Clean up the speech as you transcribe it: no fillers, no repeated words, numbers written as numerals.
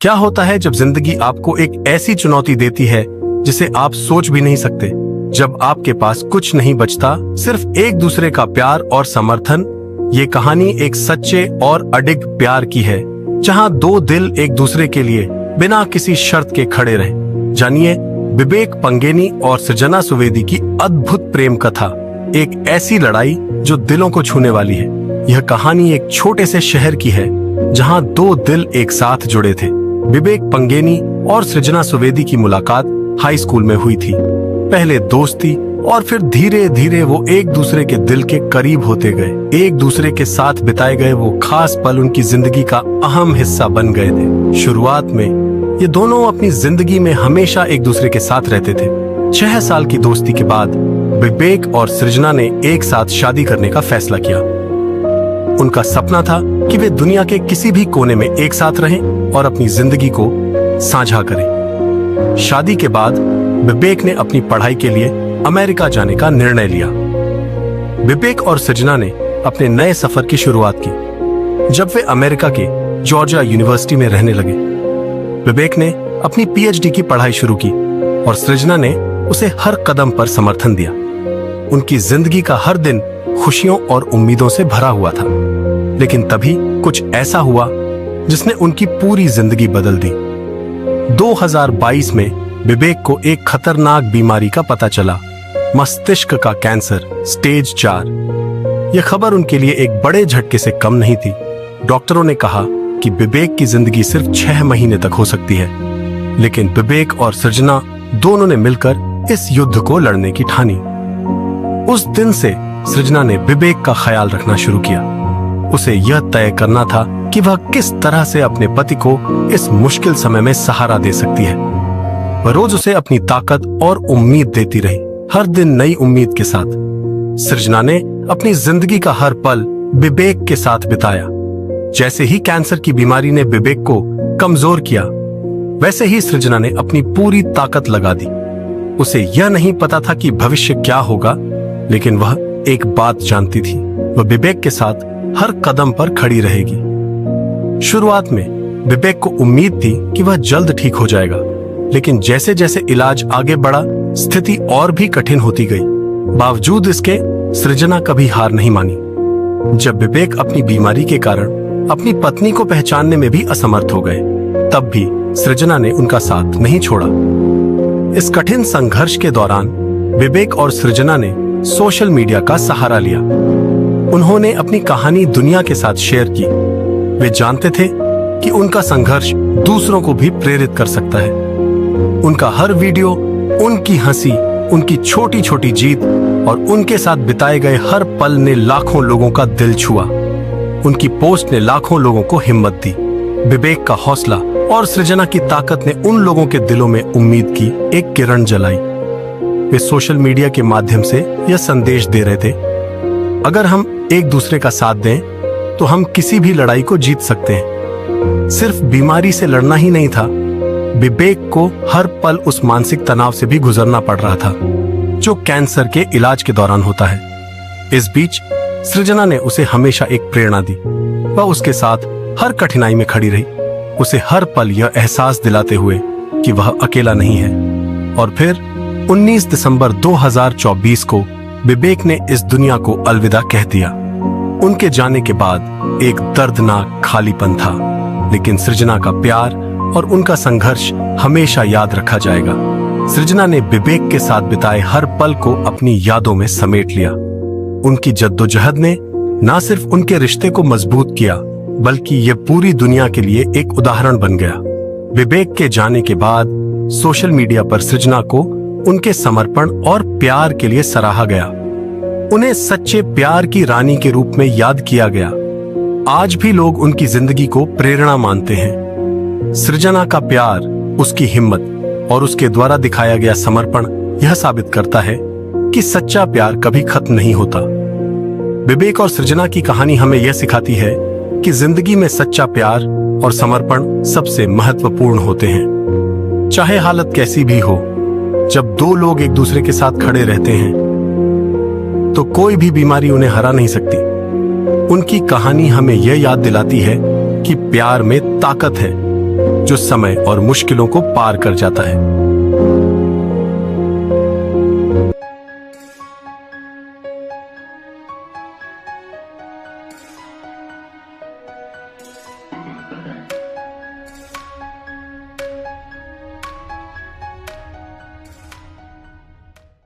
क्या होता है जब जिंदगी आपको एक ऐसी चुनौती देती है जिसे आप सोच भी नहीं सकते, जब आपके पास कुछ नहीं बचता, सिर्फ एक दूसरे का प्यार और समर्थन। ये कहानी एक सच्चे और अडिग प्यार की है, जहां दो दिल एक दूसरे के लिए बिना किसी शर्त के खड़े रहे। जानिए विवेक पंगेनी और सृजना सुवेदी की अद्भुत प्रेम कथा, एक ऐसी लड़ाई जो दिलों को छूने वाली है। यह कहानी एक छोटे से शहर की है जहां दो दिल एक साथ जुड़े थे। विवेक पंगेनी और सृजना सुवेदी की मुलाकात हाई स्कूल में हुई थी। पहले दोस्ती और फिर धीरे धीरे वो एक दूसरे के दिल के करीब होते गए। एक दूसरे के साथ बिताए गए वो खास पल उनकी जिंदगी का अहम हिस्सा बन गए थे। शुरुआत में ये दोनों अपनी जिंदगी में हमेशा एक दूसरे के साथ रहते थे। 6 साल की दोस्ती के बाद विवेक और सृजना ने एक साथ शादी करने का फैसला किया। उनका सपना था कि वे दुनिया के किसी भी कोने में एक साथ रहें और अपनी जिंदगी को साझा करें। शादी के बाद विवेक ने अपनी पढ़ाई के लिए अमेरिका जाने का निर्णय लिया। विवेक और सृजना ने अपने नए सफर की शुरुआत की जब वे अमेरिका के जॉर्जिया यूनिवर्सिटी में रहने लगे। विवेक ने अपनी पीएचडी की पढ़ाई शुरू की और सृजना ने उसे हर कदम पर समर्थन दिया। उनकी जिंदगी का हर दिन खुशियों और उम्मीदों से भरा हुआ था, लेकिन तभी कुछ ऐसा हुआ जिसने उनकी पूरी जिंदगी बदल दी। 2022 में विवेक को एक खतरनाक बीमारी का पता चला, मस्तिष्क का कैंसर स्टेज 4। यह खबर उनके लिए एक बड़े झटके से कम नहीं थी। डॉक्टरों ने कहा कि विवेक की जिंदगी सिर्फ 6 महीने तक हो सकती है, लेकिन विवेक और सृजना दोनों ने मिलकर इस युद्ध को लड़ने की ठानी। उस दिन से सृजना ने विवेक का ख्याल रखना शुरू किया। उसे यह तय करना था कि वह किस तरह से अपने पति को इस मुश्किल समय में सहारा दे सकती है। वह रोज उसे अपनी ताकत और उम्मीद देती रही, हर दिन नई उम्मीद के साथ। सृजना ने अपनी जिंदगी का हर पल विवेक के साथ बिताया। जैसे ही कैंसर की बीमारी ने विवेक को कमजोर किया, वैसे ही सृजना ने अपनी पूरी ताकत लगा दी। उसे यह नहीं पता था कि भविष्य क्या होगा, लेकिन वह एक बात जानती थी, वह विवेक के साथ हर कदम पर खड़ी रहेगी। शुरुआत में विवेक को उम्मीद थी कि वह जल्द ठीक हो जाएगा, लेकिन जैसे जैसे इलाज आगे बढ़ा, स्थिति और भी कठिन होती गई। बावजूद इसके सृजना कभी हार नहीं मानी। जब विवेक अपनी बीमारी के कारण अपनी पत्नी को पहचानने में भी असमर्थ हो गए, तब भी सृजना ने उनका साथ नहीं छोड़ा। इस कठिन संघर्ष के दौरान विवेक और सृजना ने सोशल मीडिया का सहारा लिया। उन्होंने अपनी कहानी दुनिया के साथ शेयर की। वे जानते थे कि उनका संघर्ष दूसरों को भी प्रेरित कर सकता है। उनका हर वीडियो, उनकी हंसी, उनकी छोटी छोटी जीत और उनके साथ बिताए गए हर पल ने लाखों लोगों का दिल छुआ। उनकी पोस्ट ने लाखों लोगों को हिम्मत दी। विवेक का हौसला और सृजना की ताकत ने उन लोगों के दिलों में उम्मीद की एक किरण जलाई। वे सोशल मीडिया के माध्यम से यह संदेश दे रहे थे, अगर हम एक दूसरे का साथ दें तो हम किसी भी लड़ाई को जीत सकते हैं। सिर्फ बीमारी से लड़ना ही नहीं था, विवेक को हर पल उस मानसिक तनाव से भी गुजरना पड़ रहा था जो कैंसर के इलाज के दौरान होता है। इस बीच सृजना ने उसे हमेशा एक प्रेरणा दी। वह उसके साथ हर कठिनाई में खड़ी रही, उसे हर पल यह एहसास दिलाते हुए कि वह अकेला नहीं है। और फिर 19 दिसंबर 2024 को विवेक ने इस दुनिया को अलविदा कह दिया। उनके जाने के बाद एक दर्दनाक खालीपन था, लेकिन सृजना का प्यार और उनका संघर्ष हमेशा याद रखा जाएगा। सृजना ने विवेक के साथ बिताए हर पल को अपनी यादों में समेट लिया। उनकी जद्दोजहद ने न सिर्फ उनके रिश्ते को मजबूत किया, बल्कि यह पूरी दुनिया के लिए एक उदाहरण बन गया। विवेक के जाने के बाद सोशल मीडिया पर सृजना को उनके समर्पण और प्यार के लिए सराहा गया। उन्हें सच्चे प्यार की रानी के रूप में याद किया गया। आज भी लोग उनकी जिंदगी को प्रेरणा मानते हैं। सृजना का प्यार, उसकी हिम्मत और उसके द्वारा दिखाया गया समर्पण यह साबित करता है कि सच्चा प्यार कभी खत्म नहीं होता। विवेक और सृजना की कहानी हमें यह सिखाती है कि जिंदगी में सच्चा प्यार और समर्पण सबसे महत्वपूर्ण होते हैं। चाहे हालत कैसी भी हो, जब दो लोग एक दूसरे के साथ खड़े रहते हैं तो कोई भी बीमारी उन्हें हरा नहीं सकती। उनकी कहानी हमें यह याद दिलाती है कि प्यार में ताकत है जो समय और मुश्किलों को पार कर जाता है।